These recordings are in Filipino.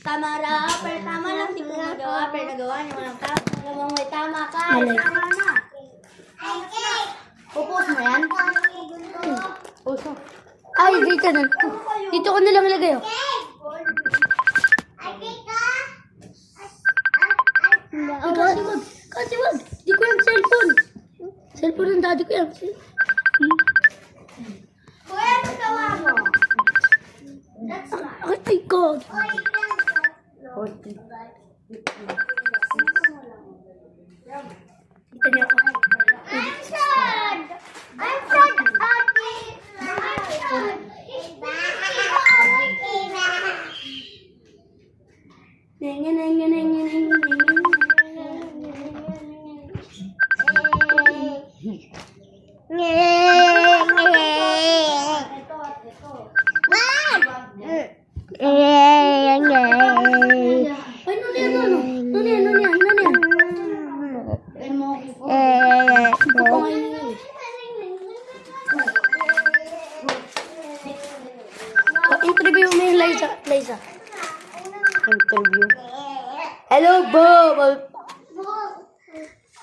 tama raw. Pero tama lang. Di ko magawa. Pero nagawa niyo walang tama. Alam may tama ka. Tama na. Pupus mo yan? Puso. Ay, dito na. Dito ko na lang ilagay, oh. Kasi wag. Di ko yung cellphone. Cellphone ng daddy ko yan. Kuya, ano gawa mo? That's right. Ay, God. Dito niyo ako. I'm sad! I'm sad, Ate! Nenga, nenga, nenga, nenga, Ay, ano yan, ano? Ano yan, ano yan, ano yan? Kupangain niyo yun. Interview mo yung Liza. Interview. Hello, Bob.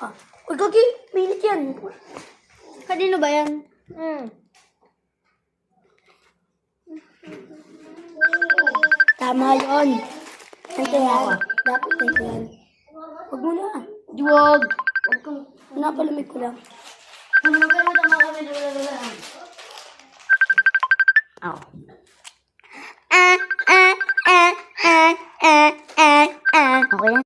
Ah, uy, Gagi, minit yan. Kanino ba yan? Tama yun. Ito yan. Dapat ito yan. Huwag mo na. Huwag. Huwag kong, napalamig ko lang. Ano magkano tama kami? Aw.